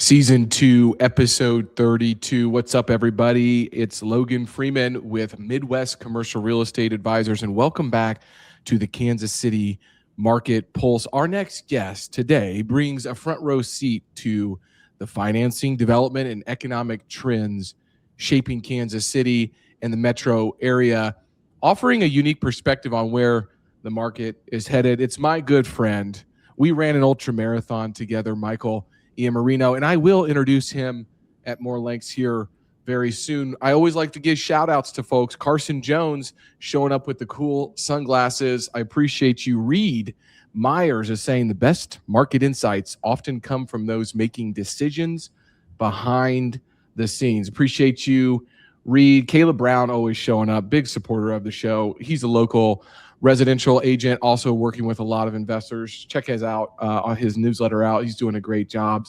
Season 2, episode 32. What's up, everybody? It's Logan Freeman with Midwest Commercial Real Estate Advisors, and welcome back to the Kansas City Market Pulse. Our next guest today brings a front row seat to the financing, development, and economic trends shaping Kansas City and the metro area, offering a unique perspective on where the market is headed. It's my good friend. We ran an ultra marathon together, Michael Iammarino, and I will introduce him at more lengths here very soon. I always like to give shout outs to folks. Carson Jones showing up with the cool sunglasses. I appreciate you. Reed Myers is saying the best market insights often come from those making decisions behind the scenes. Appreciate you, Reed. Caleb Brown always showing up, big supporter of the show. He's a local residential agent, also working with a lot of investors. Check his out on his newsletter out. He's doing a great job.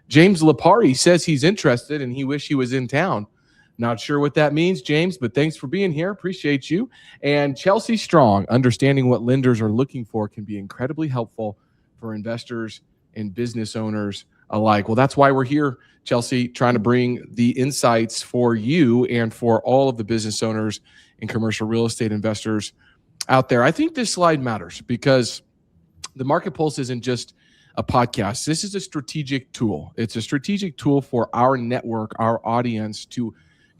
James Lapari says he's interested and he wish he was in town. Not sure what that means, James, but thanks for being here. Appreciate you. And Chelsea Strong, understanding what lenders are looking for can be incredibly helpful for investors and business owners alike. Well, that's why we're here, Chelsea, trying to bring the insights for you and for all of the business owners and commercial real estate investors out there. I think this slide matters because the Market Pulse isn't just a podcast. This is a strategic tool. It's a strategic tool for our network, our audience to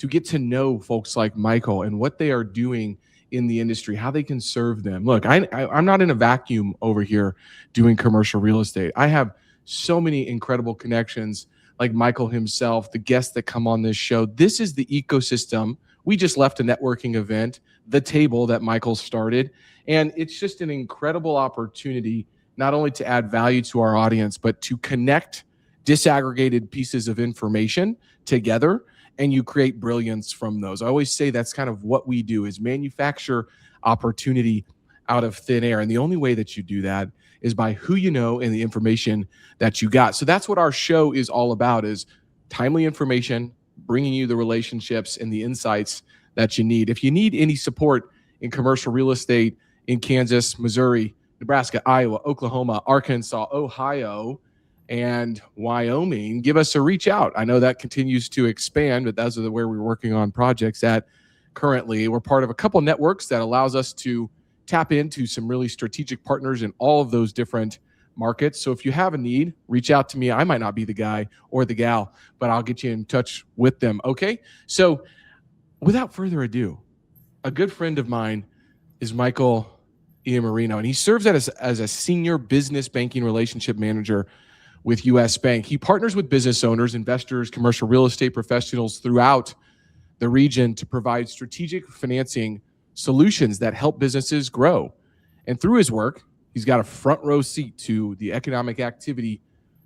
get to know folks like Michael and what they are doing in the industry, how they can serve them. Look, I'm not in a vacuum over here doing commercial real estate. I have so many incredible connections like Michael himself, the guests that come on this show. This is the ecosystem. We just left a networking event, The Table, that Michael started. And it's just an incredible opportunity, not only to add value to our audience, but to connect disaggregated pieces of information together, and you create brilliance from those. I always say that's kind of what we do, is manufacture opportunity out of thin air. And the only way that you do that is by who you know and the information that you got. So that's what our show is all about, is timely information, bringing you the relationships and the insights that you need. If you need any support in commercial real estate in Kansas, Missouri, Nebraska, Iowa, Oklahoma, Arkansas, Ohio, and Wyoming, give us a reach out. I know that continues to expand, but those are where we're working on projects at currently. We're part of a couple networks that allows us to tap into some really strategic partners in all of those different markets. So if you have a need, reach out to me. I might not be the guy or the gal, but I'll get you in touch with them. Okay. So without further ado, a good friend of mine is Michael Iammarino, and he serves as a senior business banking relationship manager with U.S. Bank. He partners with business owners, investors, commercial real estate professionals throughout the region to provide strategic financing solutions that help businesses grow. And through his work, he's got a front row seat to the economic activity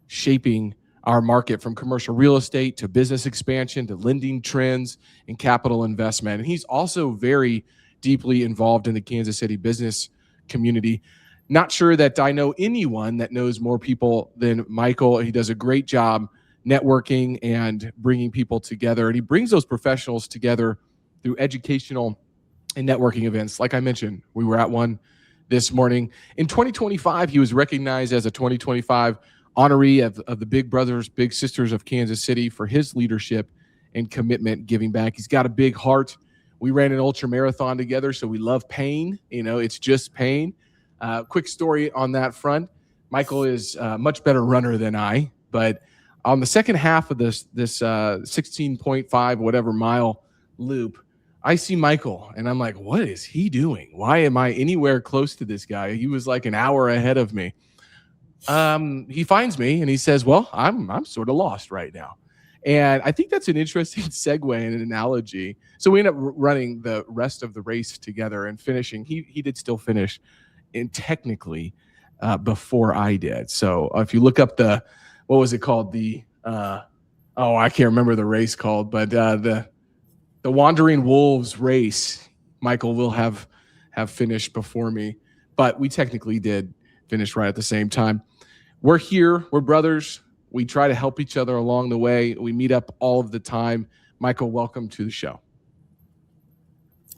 shaping our market, from commercial real estate to business expansion to lending trends and capital investment. And he's also very deeply involved in the Kansas City business community. Not sure that I know anyone that knows more people than Michael. He does a great job networking and bringing people together. And he brings those professionals together through educational and networking events. Like I mentioned, we were at one this morning. In 2025, he was recognized as a 2025 honoree of the Big Brothers, Big Sisters of Kansas City for his leadership and commitment giving back. He's got a big heart. We ran an ultra marathon together, so we love pain. It's just pain. Quick story on that front. Michael is a much better runner than I, but on the second half of this 16.5 whatever mile loop, I see Michael and I'm like, what is he doing? Why am I anywhere close to this guy? He was like an hour ahead of me. He finds me and he says, well, I'm sort of lost right now. And I think that's an interesting segue and an analogy. So we ended up running the rest of the race together and finishing. He did still finish technically before I did. So if you look up what was it called? I can't remember the race called, but the Wandering Wolves race, Michael will have finished before me, but we technically did finish right at the same time. We're here. We're brothers. We try to help each other along the way. We meet up all of the time. Michael, welcome to the show.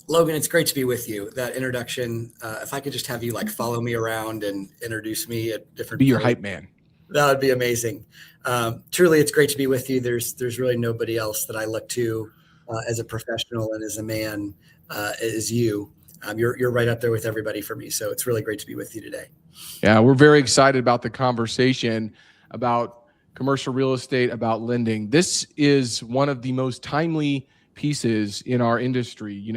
Logan, it's great to be with you. That introduction, if I could just have you follow me around and introduce me at different. Be your hype man. That would be amazing. Truly, it's great to be with you. There's really nobody else that I look to as a professional and as a man as you. You're right up there with everybody for me. So it's really great to be with you today. Yeah, we're very excited about the conversation about commercial real estate, about lending. This is one of the most timely pieces in our industry.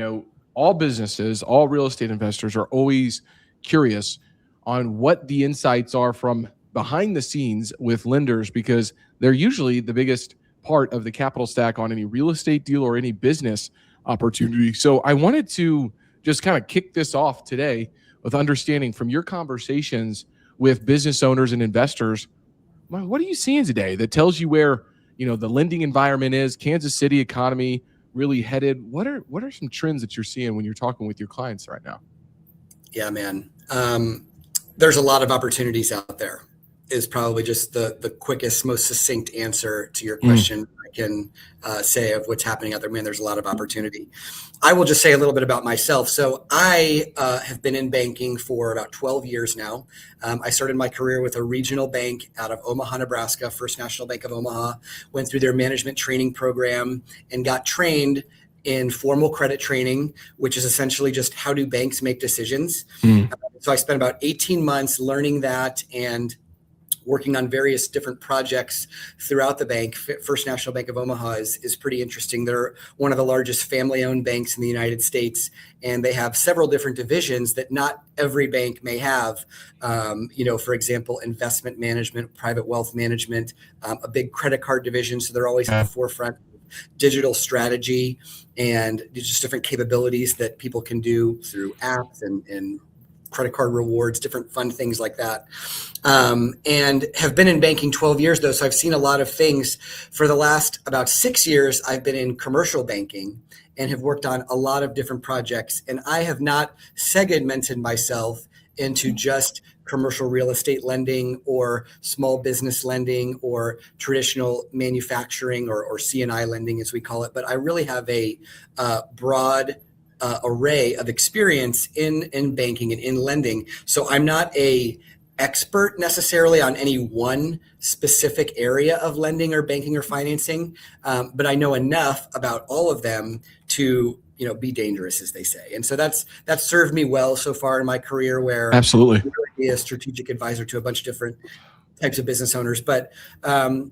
All businesses, all real estate investors are always curious on what the insights are from behind the scenes with lenders because they're usually the biggest part of the capital stack on any real estate deal or any business opportunity. So I wanted to just kind of kick this off today with understanding from your conversations with business owners and investors, what are you seeing today that tells you where the lending environment is, Kansas City economy really headed? What are some trends that you're seeing when you're talking with your clients right now? Yeah, man. There's a lot of opportunities out there is probably just the quickest, most succinct answer to your question I can say of what's happening out there. Man, there's a lot of opportunity. I will just say a little bit about myself. So I have been in banking for about 12 years now. I started my career with a regional bank out of Omaha, Nebraska, First National Bank of Omaha, went through their management training program and got trained in formal credit training, which is essentially just how do banks make decisions. So I spent about 18 months learning that and working on various different projects throughout the bank. First National Bank of Omaha is pretty interesting. They're one of the largest family-owned banks in the United States, and they have several different divisions that not every bank may have. For example, investment management, private wealth management, a big credit card division. So they're always at the forefront of digital strategy and just different capabilities that people can do through apps and credit card rewards, different fun things like that. And have been in banking 12 years though. So I've seen a lot of things. For the last about 6 years, I've been in commercial banking and have worked on a lot of different projects. And I have not segmented myself into just commercial real estate lending or small business lending or traditional manufacturing or C&I lending as we call it. But I really have a broad array of experience in banking and in lending. So I'm not a expert necessarily on any one specific area of lending or banking or financing, but I know enough about all of them to be dangerous, as they say. And so that's served me well so far in my career, where Absolutely. I'm really a strategic advisor to a bunch of different types of business owners. But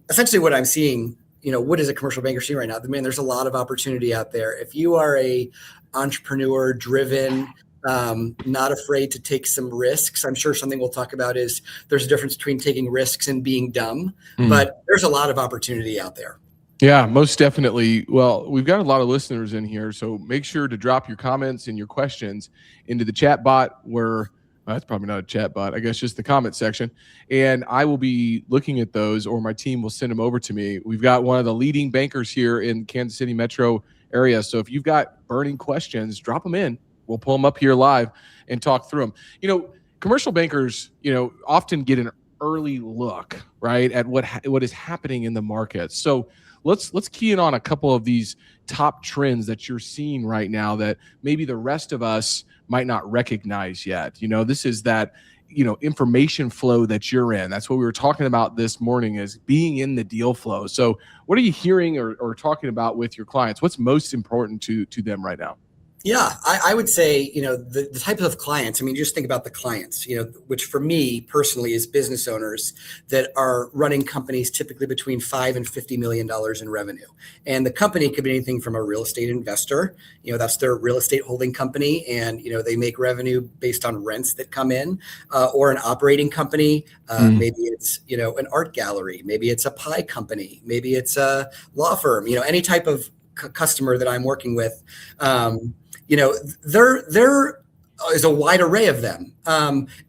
essentially what I'm seeing, what is a commercial banker seeing right now? Man, there's a lot of opportunity out there. If you are a entrepreneur driven, not afraid to take some risks. I'm sure something we'll talk about is there's a difference between taking risks and being dumb, but there's a lot of opportunity out there. Yeah, most definitely. Well, we've got a lot of listeners in here, so make sure to drop your comments and your questions into the chat bot where that's probably not a chat bot, I guess just the comment section. And I will be looking at those, or my team will send them over to me. We've got one of the leading bankers here in Kansas City metro area. So if you've got burning questions, drop them in. We'll pull them up here live and talk through them. Commercial bankers, often get an early look, right, at what is happening in the market. So let's key in on a couple of these top trends that you're seeing right now that maybe the rest of us might not recognize yet. This is that, information flow that you're in. That's what we were talking about this morning, is being in the deal flow. So what are you hearing or talking about with your clients? What's most important to them right now? Yeah, I would say, the type of clients, just think about the clients, which for me personally is business owners that are running companies typically between $5 and $50 million in revenue. And the company could be anything from a real estate investor, that's their real estate holding company. And, they make revenue based on rents that come in, or an operating company. Maybe it's, an art gallery, maybe it's a pie company, maybe it's a law firm, any type of customer that I'm working with. There is a wide array of them.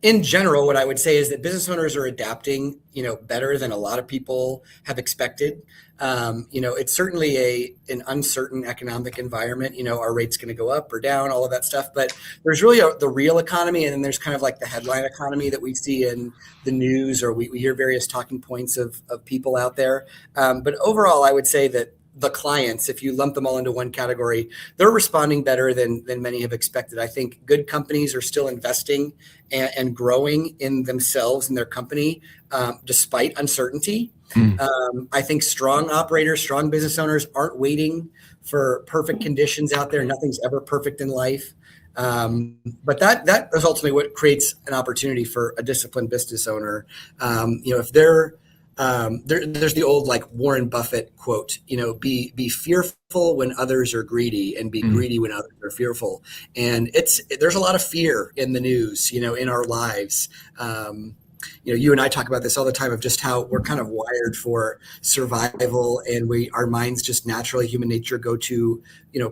In general, what I would say is that business owners are adapting, better than a lot of people have expected. It's certainly an uncertain economic environment. Are rates going to go up or down, all of that stuff. But there's really the real economy, and then there's kind of like the headline economy that we see in the news, or we hear various talking points of people out there. But overall, I would say that the clients, if you lump them all into one category, they're responding better than many have expected. I think good companies are still investing and growing in themselves and their company despite uncertainty. I think strong operators, strong business owners aren't waiting for perfect conditions out there. Nothing's ever perfect in life. But that is ultimately what creates an opportunity for a disciplined business owner. If they're there's the old like Warren Buffett quote, be fearful when others are greedy and be greedy when others are fearful. And there's a lot of fear in the news, in our lives. You and I talk about this all the time of just how we're kind of wired for survival, and our minds just naturally, human nature, go to,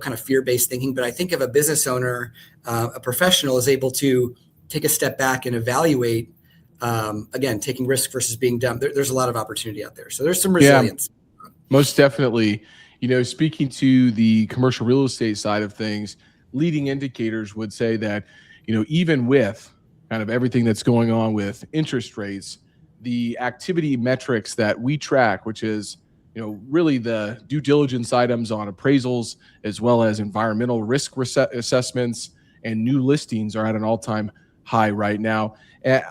kind of fear-based thinking. But I think if a business owner, a professional, is able to take a step back and evaluate, again, taking risk versus being dumb, there's a lot of opportunity out there. So there's some resilience. Yeah, most definitely. Speaking to the commercial real estate side of things, leading indicators would say that, even with kind of everything that's going on with interest rates, the activity metrics that we track, which is, really the due diligence items on appraisals, as well as environmental risk assessments and new listings, are at an all-time high right now.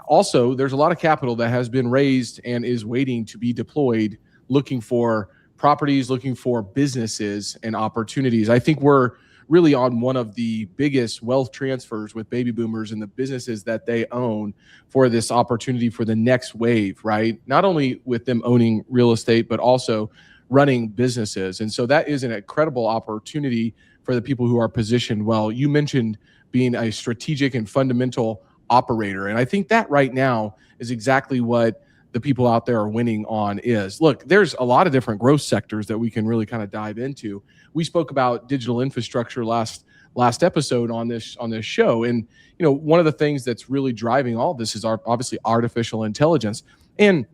Also, there's a lot of capital that has been raised and is waiting to be deployed, looking for properties, looking for businesses and opportunities. I think we're really on one of the biggest wealth transfers with baby boomers and the businesses that they own for this opportunity for the next wave, right? Not only with them owning real estate, but also running businesses. And so that is an incredible opportunity for the people who are positioned well. You mentioned being a strategic and fundamental operator. And I think that right now is exactly what the people out there are winning on is. Look, there's a lot of different growth sectors that we can really kind of dive into. We spoke about digital infrastructure last episode on this show. And, one of the things that's really driving all this is obviously artificial intelligence. And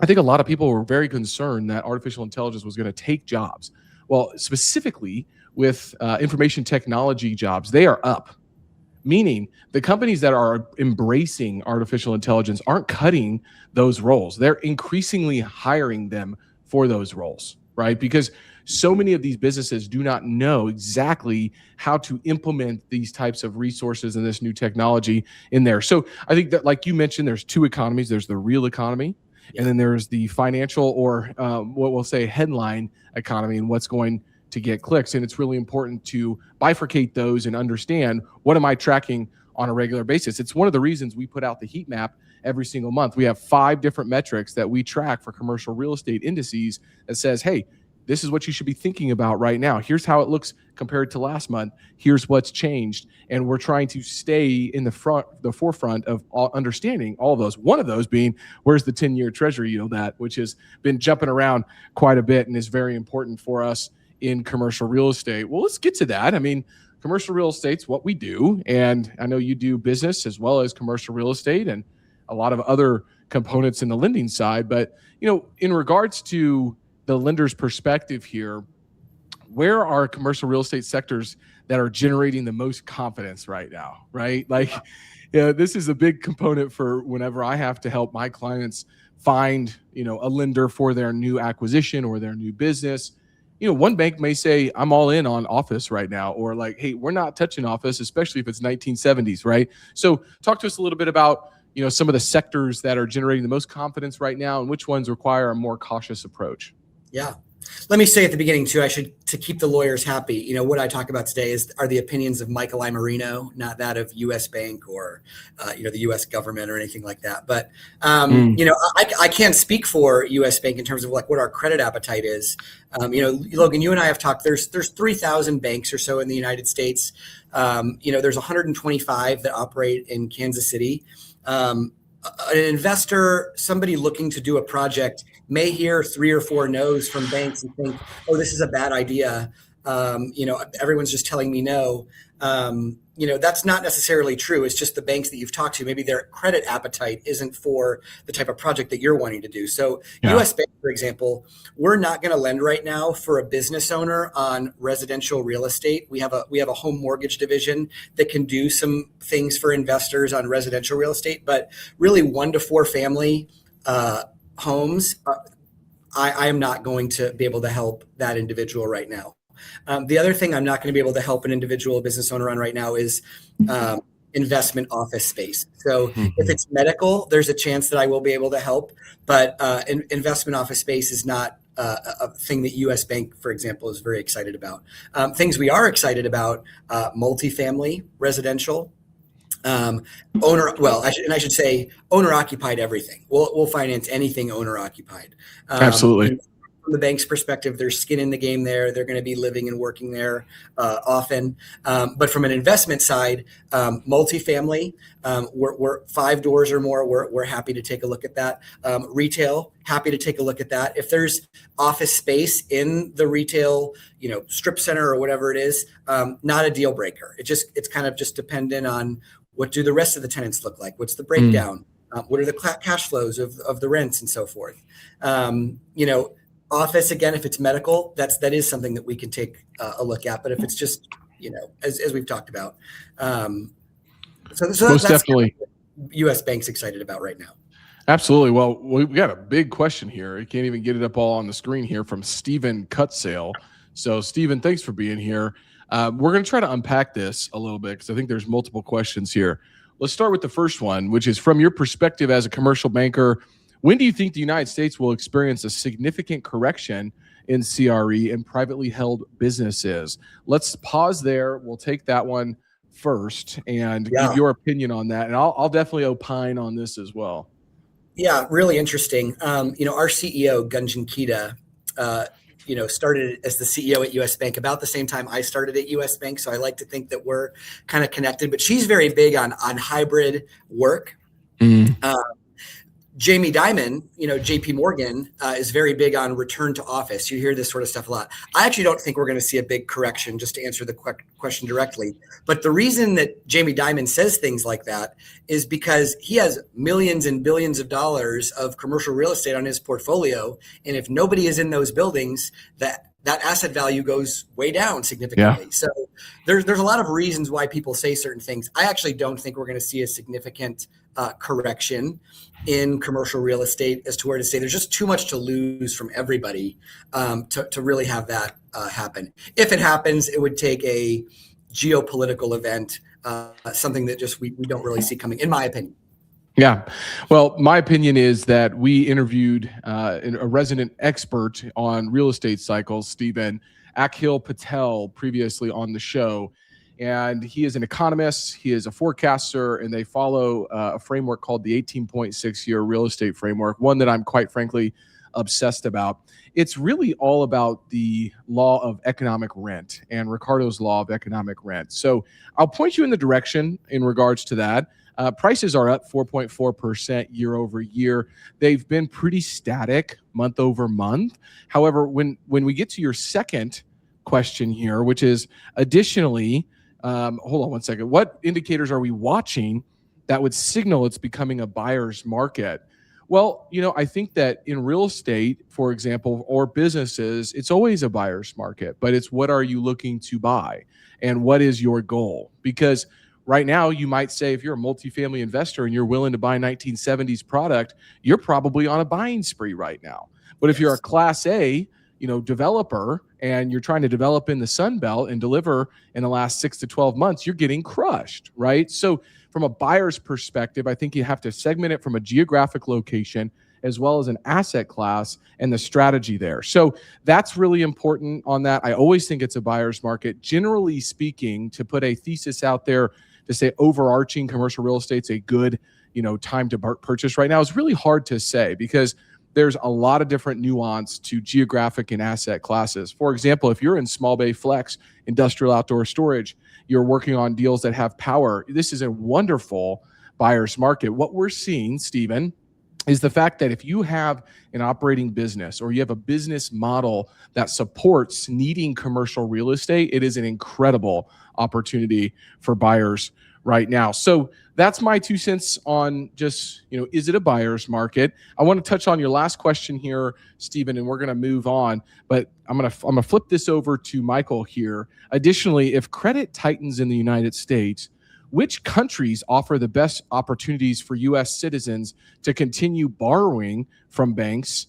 I think a lot of people were very concerned that artificial intelligence was going to take jobs. Well, specifically with information technology jobs, they are up. Meaning the companies that are embracing artificial intelligence aren't cutting those roles. They're increasingly hiring them for those roles, right? Because so many of these businesses do not know exactly how to implement these types of resources and this new technology in there. So I think that, like you mentioned, there's two economies. There's the real economy, and then there's the financial, or what we'll say headline economy, and what's going to get clicks. And it's really important to bifurcate those and understand, what am I tracking on a regular basis? It's one of the reasons we put out the heat map every single month. We have 5 different metrics that we track for commercial real estate indices that says, hey, this is what you should be thinking about right now. Here's how it looks compared to last month. Here's what's changed. And we're trying to stay in the forefront of understanding all of those. One of those being, where's the 10-year treasury yield at, which has been jumping around quite a bit and is very important for us in commercial real estate. Well, let's get to that. I mean, commercial real estate's what we do. And I know you do business as well as commercial real estate and a lot of other components in the lending side. But, in regards to the lender's perspective here, where are commercial real estate sectors that are generating the most confidence right now, right? Like, this is a big component for whenever I have to help my clients find, a lender for their new acquisition or their new business. One bank may say, I'm all in on office right now, or like, hey, we're not touching office, especially if it's 1970s, right? So talk to us a little bit about, some of the sectors that are generating the most confidence right now and which ones require a more cautious approach. Yeah. Let me say at the beginning too, to keep the lawyers happy, what I talk about today are the opinions of Michael Iammarino, not that of U.S. Bank or, the U.S. government or anything like that. But, I can't speak for U.S. Bank in terms of like what our credit appetite is. Logan, you and I have talked, there's 3,000 banks or so in the United States. There's 125 that operate in Kansas City. An investor, somebody looking to do a project, may hear 3 or 4 no's from banks and think, oh, this is a bad idea. Everyone's just telling me no. That's not necessarily true. It's just the banks that you've talked to, maybe their credit appetite isn't for the type of project that you're wanting to do. So U.S. Bank, for example, we're not going to lend right now for a business owner on residential real estate. We have a home mortgage division that can do some things for investors on residential real estate, but really 1 to 4 family homes. I am not going to be able to help that individual right now. The other thing I'm not going to be able to help an individual business owner on right now is investment office space. So if it's medical, there's a chance that I will be able to help, but investment office space is not a thing that U.S. Bank, for example, is very excited about. Things we are excited about: multifamily, residential, I should say owner occupied everything. We'll finance anything owner occupied. Absolutely. From the bank's perspective, there's skin in the game there. They're going to be living and working there often. But from an investment side, multifamily, we're 5 doors or more. We're happy to take a look at that. Retail, happy to take a look at that. If there's office space in the retail, strip center or whatever it is, not a deal breaker. It's kind of just dependent on what do the rest of the tenants look like. What's the breakdown? What are the cash flows of the rents and so forth? Office, again, if it's medical, that is something that we can take a look at. But if it's just, as we've talked about, so that's definitely U.S. Bank's excited about right now. Absolutely. Well, we've got a big question here. You can't even get it up all on the screen here from Stephen Cutsale. So, Stephen, thanks for being here. We're going to try to unpack this a little bit because I think there's multiple questions here. Let's start with the first one, which is from your perspective as a commercial banker. When do you think the United States will experience a significant correction in CRE and privately held businesses? Let's pause there. We'll take that one first and give your opinion on that. And I'll definitely opine on this as well. Yeah, really interesting. Our CEO, Gunjan Kita, started as the CEO at U.S. Bank about the same time I started at U.S. Bank. So I like to think that we're kind of connected. But she's very big on hybrid work. Jamie Dimon, JP Morgan, is very big on return to office. You hear this sort of stuff a lot. I actually don't think we're going to see a big correction, just to answer the question directly. But the reason that Jamie Dimon says things like that is because he has millions and billions of dollars of commercial real estate on his portfolio. And if nobody is in those buildings, that asset value goes way down significantly. Yeah. So there's a lot of reasons why people say certain things. I actually don't think we're going to see a significant correction in commercial real estate as to where to say there's just too much to lose from everybody to really have that happen. If it happens, it would take a geopolitical event, something that just we don't really see coming, in my opinion. Yeah. Well, my opinion is that we interviewed a resident expert on real estate cycles, Stephen Akhil Patel, previously on the show. And he is an economist, he is a forecaster, and they follow a framework called the 18.6-year real estate framework, one that I'm quite frankly obsessed about. It's really all about the law of economic rent and Ricardo's law of economic rent. So I'll point you in the direction in regards to that. Prices are up 4.4% year over year. They've been pretty static month over month. However, when we get to your second question here, which is additionally, hold on one second. What indicators are we watching that would signal it's becoming a buyer's market? Well, I think that in real estate, for example, or businesses, it's always a buyer's market, but it's what are you looking to buy and what is your goal? Because right now, you might say if you're a multifamily investor and you're willing to buy 1970s product, you're probably on a buying spree right now. But if you're a Class A, developer and you're trying to develop in the Sun Belt and deliver in the last 6 to 12 months, you're getting crushed, right? So from a buyer's perspective, I think you have to segment it from a geographic location as well as an asset class and the strategy there. So that's really important on that. I always think it's a buyer's market. Generally speaking, to put a thesis out there to say overarching commercial real estate's a good, time to purchase right now is really hard to say because there's a lot of different nuance to geographic and asset classes. For example, if you're in small bay flex, industrial outdoor storage, you're working on deals that have power. This is a wonderful buyer's market. What we're seeing, Stephen, is the fact that if you have an operating business or you have a business model that supports needing commercial real estate, it is an incredible opportunity for buyers right now. So that's my 2 cents on just, is it a buyer's market? I want to touch on your last question here, Stephen, and we're going to move on, but I'm going to flip this over to Michael here. Additionally, if credit tightens in the United States, which countries offer the best opportunities for U.S. citizens to continue borrowing from banks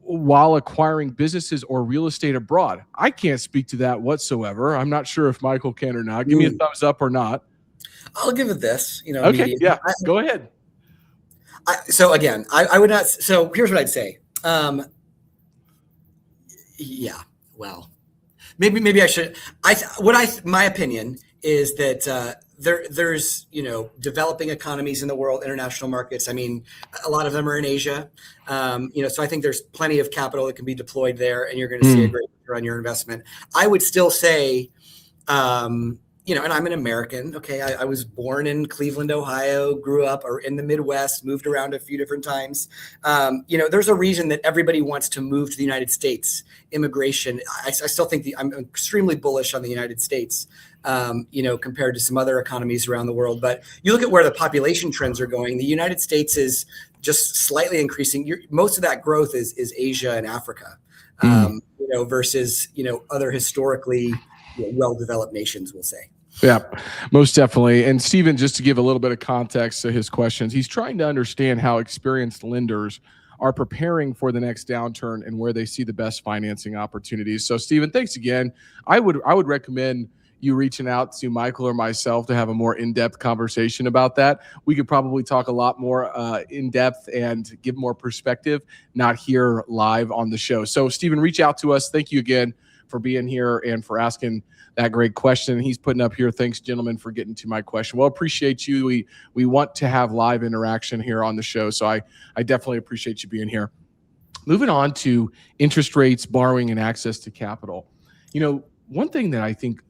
while acquiring businesses or real estate abroad? I can't speak to that whatsoever. I'm not sure if Michael can or not. Give me a thumbs up or not. I'll give it this, Okay, medium. yeah, go ahead. So again, I would not. So here's what I'd say. Yeah, well, maybe I should. My opinion is that there's developing economies in the world, international markets. I mean, a lot of them are in Asia. So I think there's plenty of capital that can be deployed there, and you're going to see a great return on your investment. I would still say, and I'm an American. Okay, I was born in Cleveland, Ohio, grew up or in the Midwest, moved around a few different times. There's a reason that everybody wants to move to the United States. Immigration. I still think I'm extremely bullish on the United States. Compared to some other economies around the world. But you look at where the population trends are going. The United States is just slightly increasing. Most of that growth is Asia and Africa, versus other historically well-developed nations, we'll say. Yeah, most definitely. And Stephen, just to give a little bit of context to his questions, he's trying to understand how experienced lenders are preparing for the next downturn and where they see the best financing opportunities. So, Stephen, thanks again. I would recommend you reaching out to Michael or myself to have a more in-depth conversation about that. We could probably talk a lot more in-depth and give more perspective, not here live on the show. So, Stephen, reach out to us. Thank you again for being here and for asking that great question. He's putting up here, thanks, gentlemen, for getting to my question. Well, appreciate you. We want to have live interaction here on the show, so I definitely appreciate you being here. Moving on to interest rates, borrowing, and access to capital. One thing that I think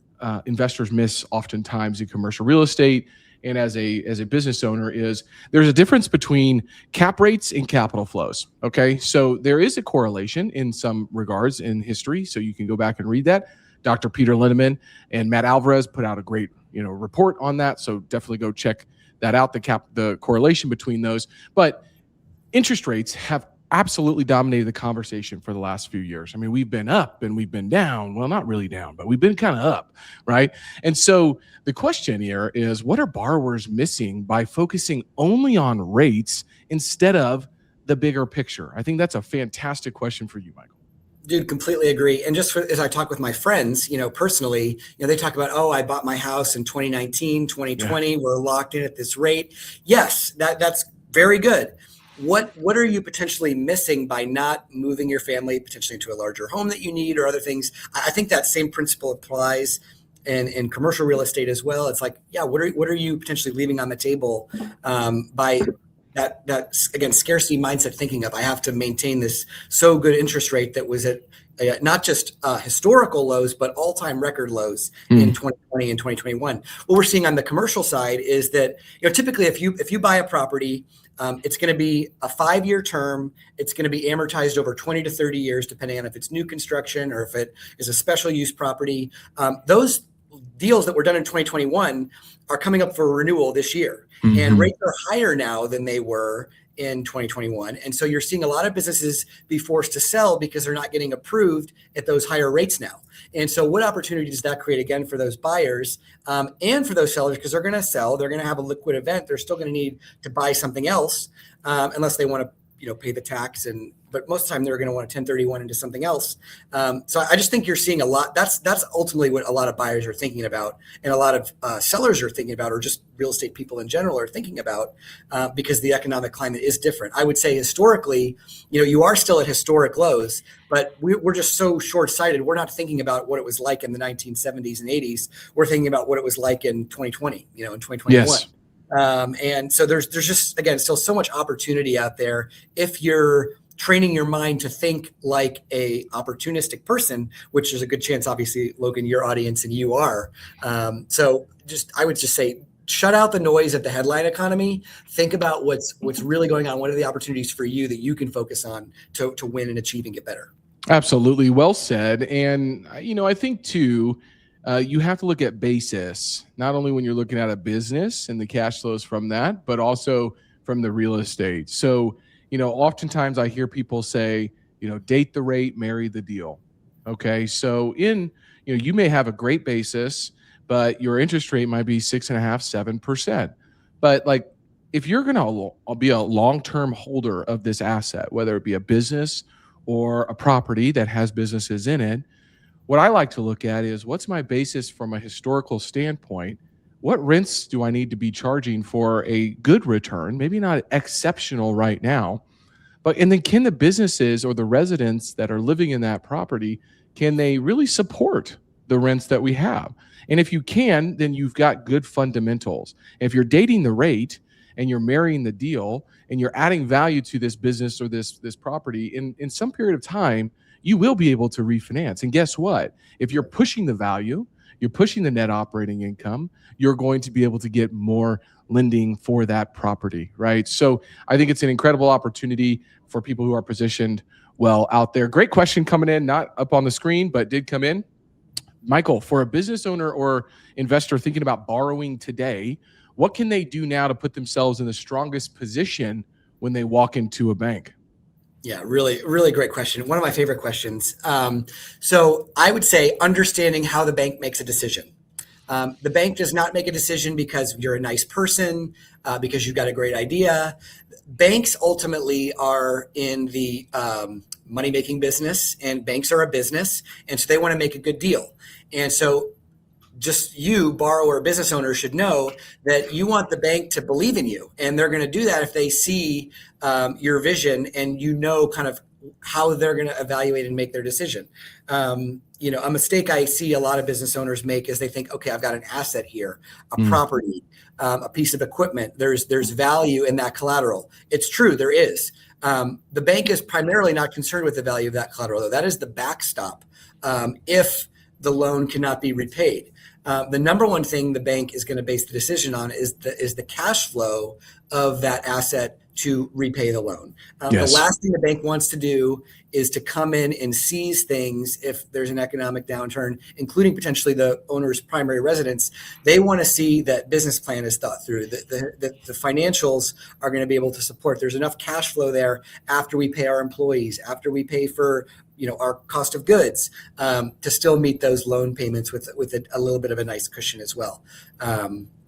investors miss oftentimes in commercial real estate and as a business owner is there's a difference between cap rates and capital flows. Okay, so there is a correlation in some regards in history, so you can go back and read that. Dr. Peter Linneman and Matt Alvarez put out a great report on that, so definitely go check that out, the correlation between those. But interest rates have absolutely dominated the conversation for the last few years. I mean, we've been up and we've been down. Well, not really down, but we've been kind of up, right? And so the question here is, what are borrowers missing by focusing only on rates instead of the bigger picture? I think that's a fantastic question for you, Michael. Dude, completely agree. And just as I talk with my friends, personally, they talk about, I bought my house in 2019, 2020. Yeah. We're locked in at this rate. Yes, that's very good. What are you potentially missing by not moving your family potentially into a larger home that you need or other things? I think that same principle applies in commercial real estate as well. It's like, yeah, what are you potentially leaving on the table by that again, scarcity mindset thinking of I have to maintain this so good interest rate that was at not just historical lows, but all-time record lows in 2020 and 2021. What we're seeing on the commercial side is that, typically if you buy a property, it's going to be a 5-year term. It's going to be amortized over 20 to 30 years, depending on if it's new construction or if it is a special use property. Those deals that were done in 2021 are coming up for renewal this year. Mm-hmm. And rates are higher now than they were in 2021. And so you're seeing a lot of businesses be forced to sell because they're not getting approved at those higher rates now. And so what opportunity does that create again for those buyers and for those sellers? Because they're going to sell, they're going to have a liquid event. They're still going to need to buy something else unless they want to pay the tax. But most of the time they're going to want to 1031 into something else. So I just think you're seeing a lot. That's ultimately what a lot of buyers are thinking about, and a lot of sellers are thinking about, or just real estate people in general are thinking about, because the economic climate is different. I would say historically, you are still at historic lows, but we're just so short-sighted. We're not thinking about what it was like in the 1970s and 80s. We're thinking about what it was like in 2020, in 2021. Yes. And so there's just, again, still so much opportunity out there if you're training your mind to think like a opportunistic person, which is a good chance, obviously, Logan, your audience and you are. So I would just say, shut out the noise of the headline economy. Think about what's really going on. What are the opportunities for you that you can focus on to win and achieve and get better? Absolutely. Well said. And, I think too, you have to look at basis, not only when you're looking at a business and the cash flows from that, but also from the real estate. So, oftentimes I hear people say, date the rate, marry the deal. Okay. So you may have a great basis, but your interest rate might be 6.5%, 7%. But if you're going to be a long-term holder of this asset, whether it be a business or a property that has businesses in it, what I like to look at is what's my basis from a historical standpoint? What rents do I need to be charging for a good return? Maybe not exceptional right now, but and then can the businesses or the residents that are living in that property, can they really support the rents that we have? And if you can, then you've got good fundamentals. If you're dating the rate and you're marrying the deal and you're adding value to this business or this property in some period of time, you will be able to refinance. And guess what? If you're pushing the value, you're pushing the net operating income, you're going to be able to get more lending for that property, right? So I think it's an incredible opportunity for people who are positioned well out there. Great question coming in, not up on the screen, but did come in. Michael, for a business owner or investor thinking about borrowing today, what can they do now to put themselves in the strongest position when they walk into a bank? Yeah, really, really great question. One of my favorite questions. So I would say understanding how the bank makes a decision. The bank does not make a decision because you're a nice person, because you've got a great idea. Banks ultimately are in the money-making business, and banks are a business, and so they want to make a good deal. And so just you, borrower, business owner, should know that you want the bank to believe in you, and they're going to do that if they see your vision and you know kind of how they're going to evaluate and make their decision. A mistake I see a lot of business owners make is they think, okay, I've got an asset here, a property, a piece of equipment. There's value in that collateral. It's true, there is. The bank is primarily not concerned with the value of that collateral, though. That is the backstop if the loan cannot be repaid. The number one thing the bank is going to base the decision on is the cash flow of that asset to repay the loan. Yes. The last thing the bank wants to do is to come in and seize things if there's an economic downturn, including potentially the owner's primary residence. They want to see that business plan is thought through, that the financials are going to be able to support. There's enough cash flow there after we pay our employees, after we pay for our cost of goods, to still meet those loan payments with a little bit of a nice cushion as well.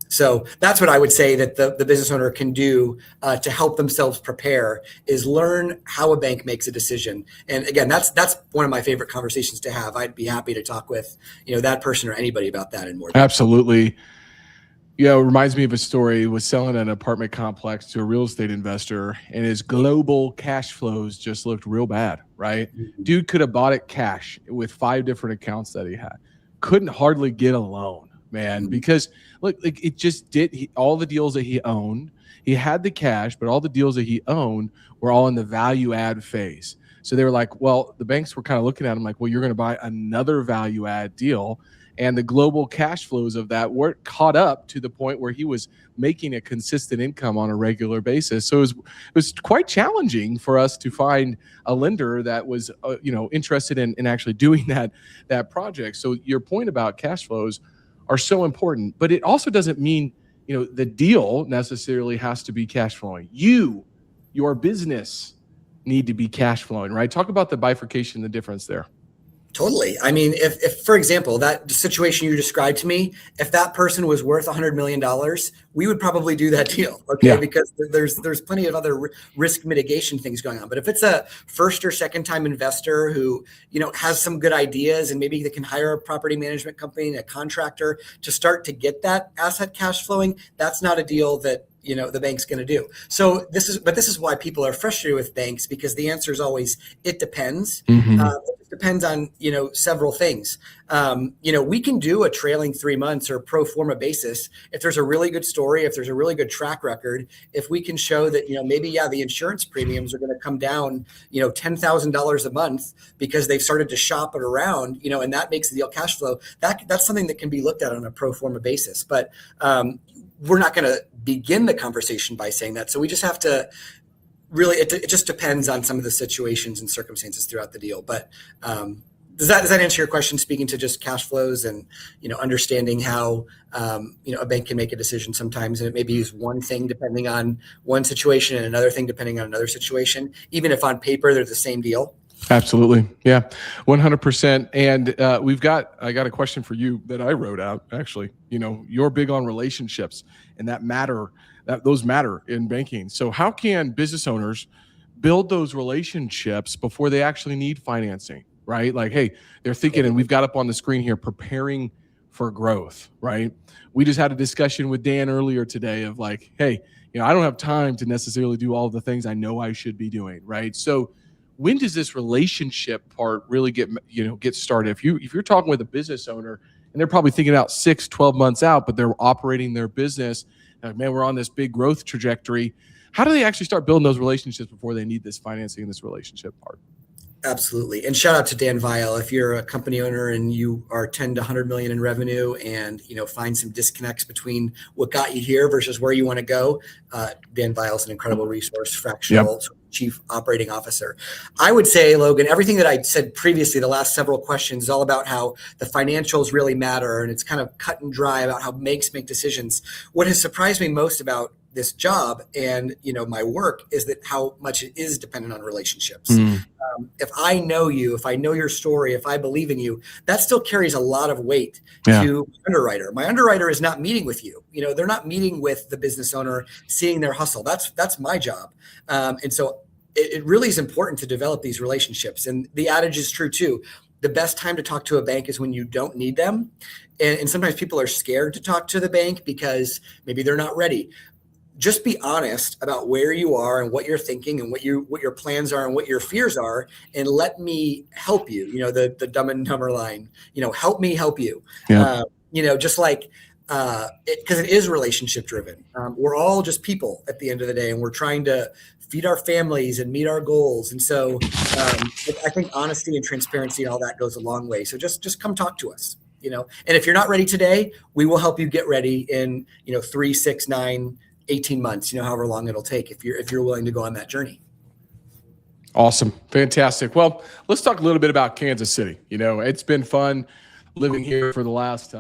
So that's what I would say that the business owner can do to help themselves prepare, is learn how a bank makes a decision. And again, that's one of my favorite conversations to have. I'd be happy to talk with that person or anybody about that and more. Absolutely. It reminds me of a story. He was selling an apartment complex to a real estate investor, and his global cash flows just looked real bad, right? Mm-hmm. Dude could have bought it cash with 5 different accounts that he had. Couldn't hardly get a loan, man, because look, like it just did. All the deals that he owned, he had the cash, but all the deals that he owned were all in the value add phase. So they were like, well, the banks were kind of looking at him like, well, you're going to buy another value add deal. And the global cash flows of that weren't caught up to the point where he was making a consistent income on a regular basis. So it was quite challenging for us to find a lender that was, interested in actually doing that project. So your point about cash flows are so important, but it also doesn't mean, the deal necessarily has to be cash flowing. Your business need to be cash flowing, right? Talk about the bifurcation, the difference there. Totally. I mean, if for example, that situation you described to me, if that person was worth $100 million, we would probably do that deal. Okay. Yeah. Because there's plenty of other risk mitigation things going on. But if it's a first or second time investor who, has some good ideas, and maybe they can hire a property management company, a contractor to start to get that asset cash flowing, that's not a deal that the bank's going to do. So this is why people are frustrated with banks, because the answer is always, it depends. Mm-hmm. It depends on, several things. We can do a trailing 3 months or pro forma basis. If there's a really good story, if there's a really good track record, if we can show that, maybe, the insurance premiums are going to come down, $10,000 a month because they've started to shop it around, and that makes the deal cash flow. That's something that can be looked at on a pro forma basis. But, we're not going to begin the conversation by saying that. So we just have to really, it just depends on some of the situations and circumstances throughout the deal. But does that answer your question, speaking to just cash flows and, understanding how, a bank can make a decision sometimes, and it maybe use one thing depending on one situation and another thing depending on another situation, even if on paper they're the same deal? Absolutely. Yeah, 100%. And I got a question for you that I wrote out, actually. You're big on relationships, and those matter in banking. So how can business owners build those relationships before they actually need financing, right? Like, hey, they're thinking, and we've got up on the screen here, preparing for growth, right? We just had a discussion with Dan earlier today of like, hey, I don't have time to necessarily do all the things I know I should be doing, right? So when does this relationship part really get started? If you're talking with a business owner and they're probably thinking out 6-12 months out, but they're operating their business, like, man, we're on this big growth trajectory. How do they actually start building those relationships before they need this financing and this relationship part? Absolutely. And shout out to Dan Weil. If you're a company owner and you are 10 to 100 million in revenue and, find some disconnects between what got you here versus where you want to go, Dan Weil is an incredible resource, fractional chief operating officer. I would say, Logan, everything that I said previously, the last several questions, is all about how the financials really matter. And it's kind of cut and dry about how banks make decisions. What has surprised me most about this job and my work is that how much it is dependent on relationships. If I know you, if I know your story, if I believe in you, that still carries a lot of weight to underwriter. My underwriter is not meeting with you. They're not meeting with the business owner, seeing their hustle. That's my job. And so it really is important to develop these relationships. And the adage is true too. The best time to talk to a bank is when you don't need them. And sometimes people are scared to talk to the bank because maybe they're not ready. Just be honest about where you are and what you're thinking and what your plans are and what your fears are, and let me help you. The Dumb and Dumber line. Help me help you. Yeah. Just like because it is relationship driven. We're all just people at the end of the day, and we're trying to feed our families and meet our goals. And so I think honesty and transparency and all that goes a long way. So just come talk to us. And if you're not ready today, we will help you get ready in 3, 6, 9. 18 months, however long it'll take if you're willing to go on that journey. Awesome. Fantastic. Well, let's talk a little bit about Kansas City. It's been fun living here for the last,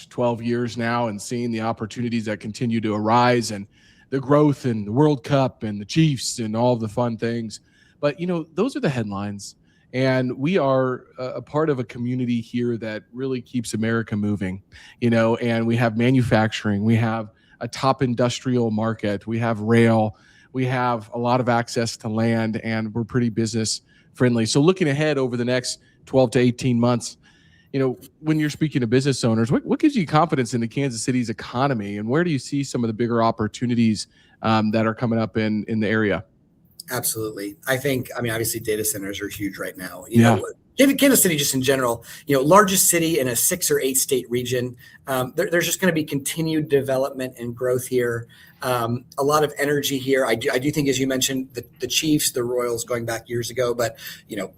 12 years now and seeing the opportunities that continue to arise and the growth and the World Cup and the Chiefs and all the fun things. But, those are the headlines. And we are a part of a community here that really keeps America moving, and we have manufacturing, we have a top industrial market, we have rail, we have a lot of access to land, and we're pretty business friendly. So looking ahead over the next 12 to 18 months, when you're speaking to business owners, what gives you confidence in the Kansas City's economy, and where do you see some of the bigger opportunities that are coming up in the area? Absolutely. Obviously data centers are huge right now. Kansas City, just in general, largest city in a 6 or 8 state region. There's just going to be continued development and growth here. A lot of energy here. I do think, as you mentioned, the Chiefs, the Royals going back years ago, but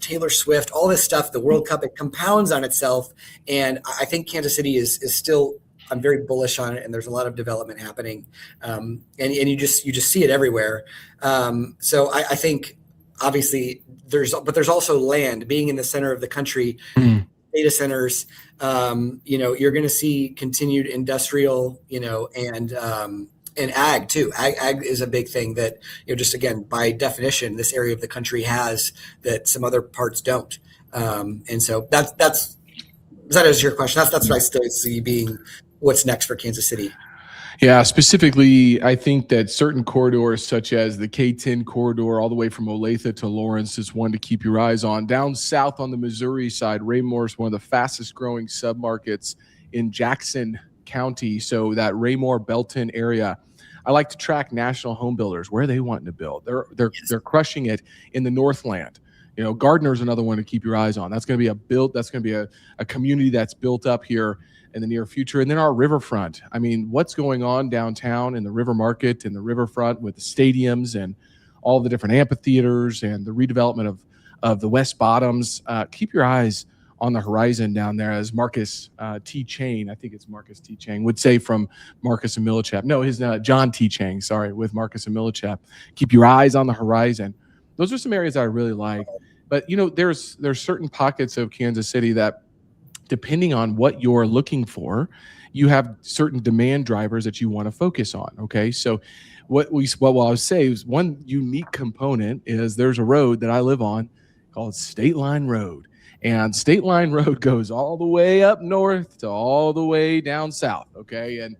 Taylor Swift, all this stuff, the World Cup, it compounds on itself. And I think Kansas City is still, I'm very bullish on it, and there's a lot of development happening. And you just see it everywhere. So I think obviously there's also land being in the center of the country, data centers, you're going to see continued industrial, and ag too. Ag is a big thing that, just again, by definition, this area of the country has that some other parts don't. And so that is your question. That's what I still see being what's next for Kansas City. Yeah, specifically, I think that certain corridors such as the K-10 corridor all the way from Olathe to Lawrence is one to keep your eyes on. Down south on the Missouri side, Raymore is one of the fastest growing submarkets in Jackson County. So that Raymore Belton area, I like to track national home builders, where they want to build. They're crushing it in the Northland. Gardner is another one to keep your eyes on. That's going to be a community that's built up here in the near future. And then our riverfront. What's going on downtown in the river market and the riverfront with the stadiums and all the different amphitheaters and the redevelopment of the West Bottoms. Keep your eyes on the horizon down there, as Marcus T. Chang, I think it's Marcus T. Chang, would say from Marcus and Millichap. No, his John T. Chang, sorry, with Marcus and Millichap. Keep your eyes on the horizon. Those are some areas I really like. But, there's certain pockets of Kansas City that, depending on what you're looking for, you have certain demand drivers that you want to focus on. Okay. So what I would say is one unique component is there's a road that I live on called State Line Road. And State Line Road goes all the way up north to all the way down south. Okay. And,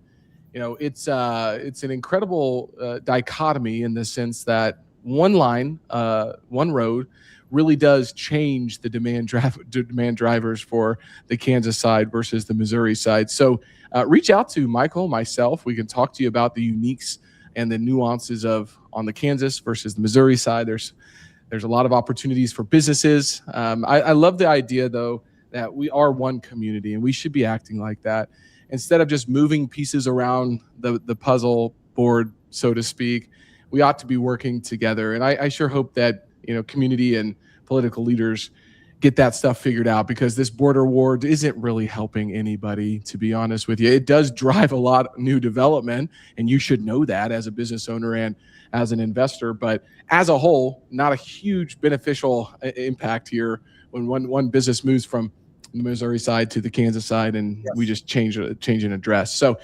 it's an incredible dichotomy in the sense that one line, one road really does change the demand drivers for the Kansas side versus the Missouri side. So reach out to Michael, myself. We can talk to you about the uniques and the nuances of on the Kansas versus the Missouri side. There's a lot of opportunities for businesses. I love the idea, though, that we are one community and we should be acting like that instead of just moving pieces around the puzzle board, so to speak. We ought to be working together. And I sure hope that, community and political leaders get that stuff figured out, because this border war isn't really helping anybody, to be honest with you. It does drive a lot of new development, and you should know that as a business owner and as an investor. But as a whole, not a huge beneficial impact here when one business moves from the Missouri side to the Kansas side, and we just change an address. So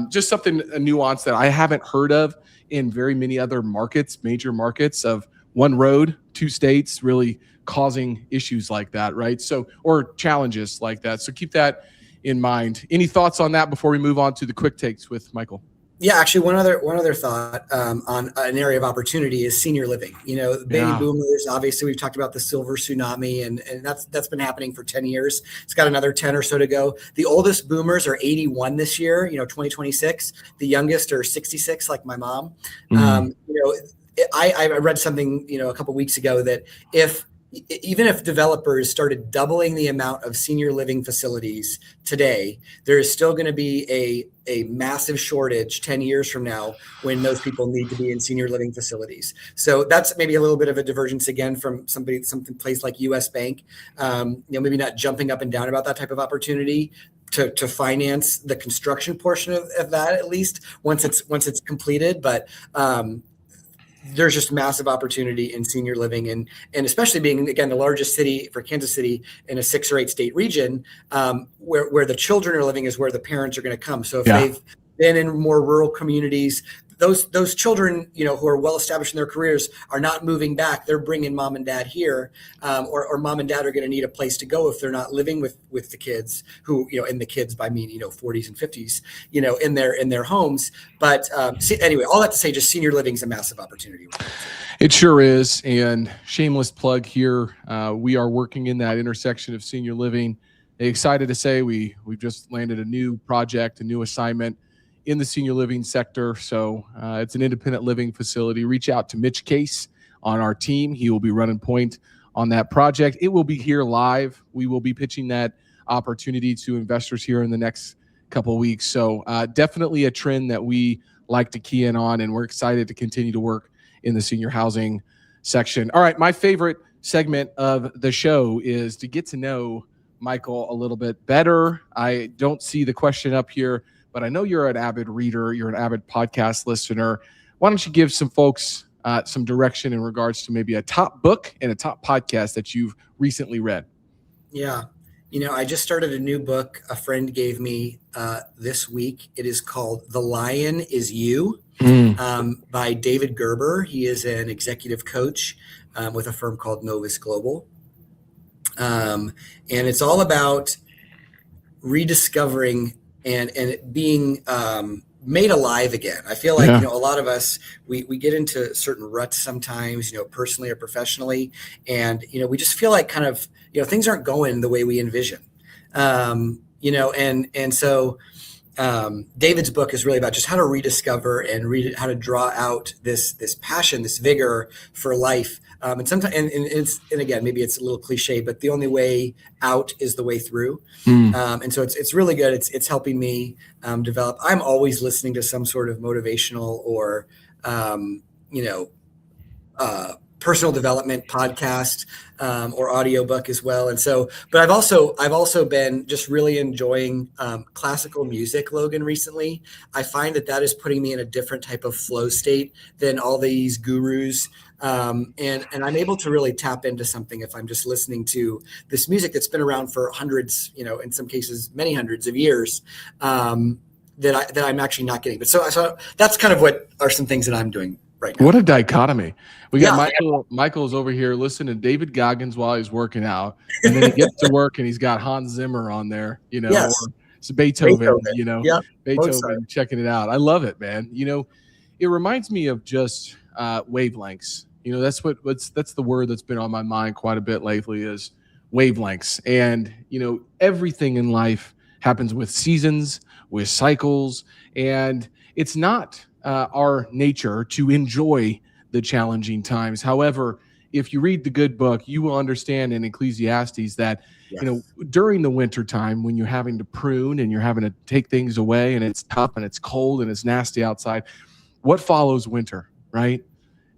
just a nuance that I haven't heard of in very many other markets, major markets, of one road, two states, really causing issues like that, right? So, or challenges like that. So keep that in mind. Any thoughts on that before we move on to the quick takes with Michael? Yeah, actually, one other thought on an area of opportunity is senior living. Baby boomers. Obviously, we've talked about the silver tsunami, and that's been happening for 10 years. It's got another 10 or so to go. The oldest boomers are 81 this year. 2026. The youngest are 66, like my mom. I read something a couple weeks ago that even if developers started doubling the amount of senior living facilities today, there is still going to be a massive shortage 10 years from now when those people need to be in senior living facilities. So that's maybe a little bit of a divergence again from something place like US Bank, maybe not jumping up and down about that type of opportunity to finance the construction portion of that, at least once it's completed. But there's just massive opportunity in senior living, and especially being, again, the largest city for Kansas City in a 6 or 8 state region, where the children are living is where the parents are going to come. So if they've been in more rural communities, those children, who are well established in their careers are not moving back. They're bringing mom and dad here, or mom and dad are going to need a place to go if they're not living with the kids, who, and the kids by me, 40s and 50s, in their homes. But anyway, all that to say, just senior living is a massive opportunity. It sure is. And shameless plug here, we are working in that intersection of senior living. Excited to say we've just landed a new project, a new assignment in the senior living sector. So it's an independent living facility. Reach out to Mitch Case on our team. He will be running point on that project. It will be here live. We will be pitching that opportunity to investors here in the next couple of weeks. So definitely a trend that we like to key in on, and we're excited to continue to work in the senior housing section. All right, my favorite segment of the show is to get to know Michael a little bit better. I don't see the question up here, but I know you're an avid reader. You're an avid podcast listener. Why don't you give some folks some direction in regards to maybe a top book and a top podcast that you've recently read? Yeah. I just started a new book a friend gave me this week. It is called The Lion Is You, by David Gerber. He is an executive coach with a firm called Novus Global. And it's all about rediscovering and being made alive again. I feel like, a lot of us, we get into certain ruts sometimes, personally or professionally. And, we just feel like kind of, things aren't going the way we envision. And so David's book is really about just how to rediscover and how to draw out this passion, this vigor for life. And sometimes, and again, maybe it's a little cliche, but the only way out is the way through. And so it's really good. It's helping me develop. I'm always listening to some sort of motivational or, personal development podcast or audiobook as well. And so, but I've also been just really enjoying classical music, Logan, recently. I find that is putting me in a different type of flow state than all these gurus. And I'm able to really tap into something if I'm just listening to this music that's been around for hundreds, in some cases, many hundreds of years, that I'm actually not getting. But so that's kind of what are some things that I'm doing right now. What a dichotomy. We got Michael's over here listening to David Goggins while he's working out, and then he gets to work and he's got Hans Zimmer on there, or it's Beethoven, Beethoven, checking it out. I love it, man. It reminds me of just wavelengths. That's the word that's been on my mind quite a bit lately is wavelengths. And everything in life happens with seasons, with cycles, and it's not our nature to enjoy the challenging times. However, if you read the good book, you will understand in Ecclesiastes that Yes. during the winter time when you're having to prune and you're having to take things away and it's tough and it's cold and it's nasty outside, what follows winter, right,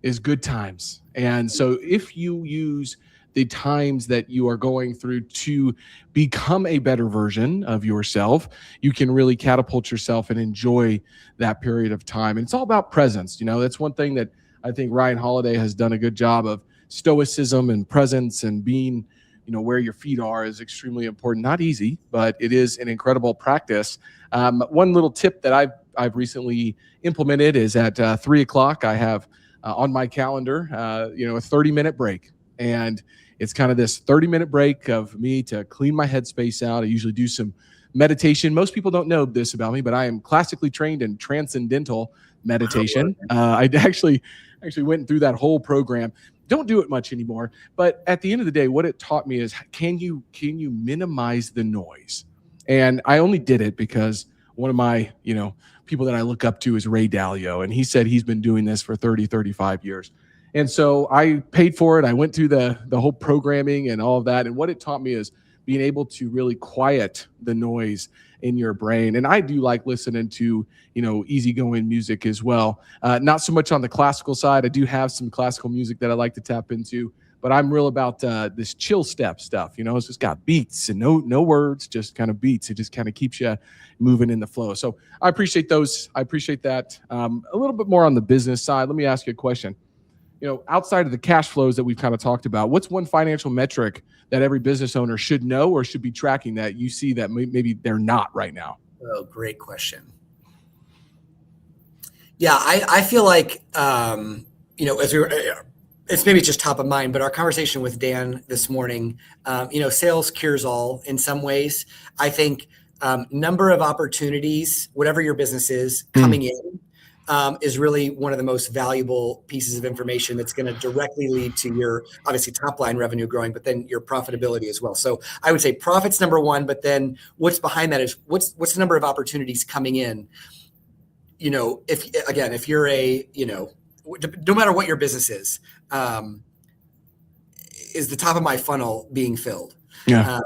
is good times. And so if you use the times that you are going through to become a better version of yourself, you can really catapult yourself and enjoy that period of time. And it's all about presence. That's one thing that I think Ryan Holiday has done a good job of. Stoicism and presence and being, where your feet are is extremely important. Not easy, but it is an incredible practice. One little tip that I've recently implemented is at 3:00, I have on my calendar, a 30-minute break. And it's kind of this 30-minute break of me to clean my headspace out. I usually do some meditation. Most people don't know this about me, but I am classically trained in transcendental meditation. I actually went through that whole program. Don't do it much anymore. But at the end of the day, what it taught me is, can you minimize the noise? And I only did it because one of my, people that I look up to is Ray Dalio. And he said he's been doing this for 30, 35 years. And so I paid for it. I went through the whole programming and all of that. And what it taught me is being able to really quiet the noise in your brain. And I do like listening to, easygoing music as well. Not so much on the classical side. I do have some classical music that I like to tap into, but I'm real about this chill step stuff. It's just got beats and no words, just kind of beats. It just kind of keeps you moving in the flow. So I appreciate those. I appreciate that. A little bit more on the business side. Let me ask you a question. Outside of the cash flows that we've kind of talked about, what's one financial metric that every business owner should know or should be tracking that you see that maybe they're not right now? Oh, great question. Yeah, I feel like, as it's maybe just top of mind, but our conversation with Dan this morning, sales cures all in some ways. I think number of opportunities, whatever your business is, coming in, is really one of the most valuable pieces of information that's going to directly lead to your, obviously, top line revenue growing, but then your profitability as well. So I would say profit's number one, but then what's behind that is what's the number of opportunities coming in. If you're no matter what your business is the top of my funnel being filled? Yeah.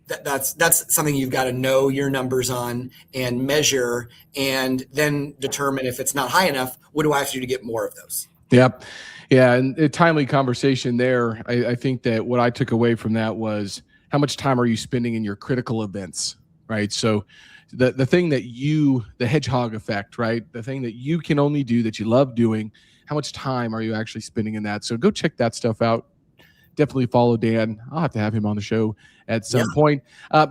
That's something you've got to know your numbers on and measure, and then determine if it's not high enough, what do I have to do to get more of those? Yep. Yeah. And a timely conversation there. I think that what I took away from that was, how much time are you spending in your critical events, right? So the thing that the hedgehog effect, right? The thing that you can only do that you love doing, how much time are you actually spending in that? So go check that stuff out. Definitely follow Dan. I'll have to have him on the show at some point.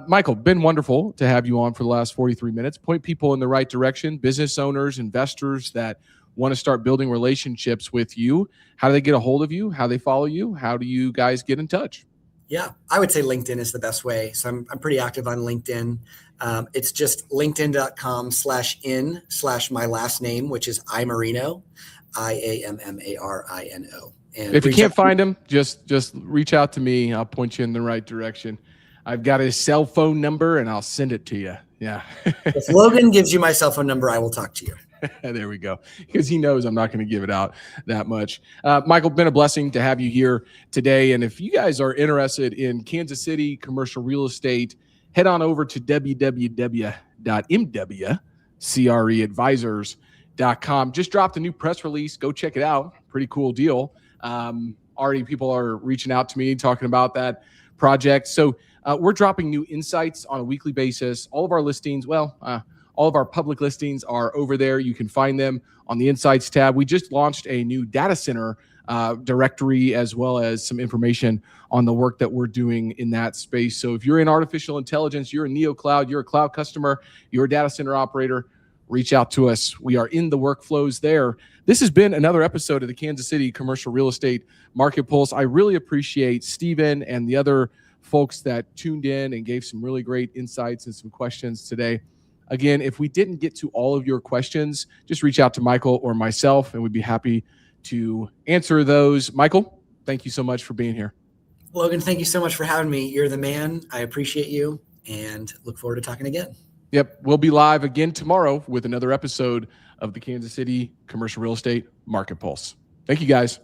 Michael, been wonderful to have you on for the last 43 minutes. Point people in the right direction, business owners, investors that want to start building relationships with you. How do they get a hold of you? How do they follow you? How do you guys get in touch? Yeah, I would say LinkedIn is the best way. So I'm pretty active on LinkedIn. It's just linkedin.com/my last name, which is Iammarino, Iammarino. And if you can't find him, just reach out to me. I'll point you in the right direction. I've got his cell phone number and I'll send it to you. Yeah. If Logan gives you my cell phone number, I will talk to you. There we go. Because he knows I'm not going to give it out that much. Michael, been a blessing to have you here today. And if you guys are interested in Kansas City commercial real estate, head on over to www.mwcreadvisors.com. Just dropped a new press release. Go check it out. Pretty cool deal. Already people are reaching out to me talking about that project. So we're dropping new insights on a weekly basis. All of our listings, all of our public listings are over there. You can find them on the Insights tab. We just launched a new data center directory, as well as some information on the work that we're doing in that space. So if you're in artificial intelligence, you're a NeoCloud, you're a cloud customer, you're a data center operator, reach out to us. We are in the workflows there. This has been another episode of the Kansas City Commercial Real Estate Market Pulse. I really appreciate Steven and the other folks that tuned in and gave some really great insights and some questions today. Again, if we didn't get to all of your questions, just reach out to Michael or myself, and we'd be happy to answer those. Michael, thank you so much for being here. Logan, thank you so much for having me. You're the man. I appreciate you and look forward to talking again. Yep. We'll be live again tomorrow with another episode of the Kansas City Commercial Real Estate Market Pulse. Thank you, guys.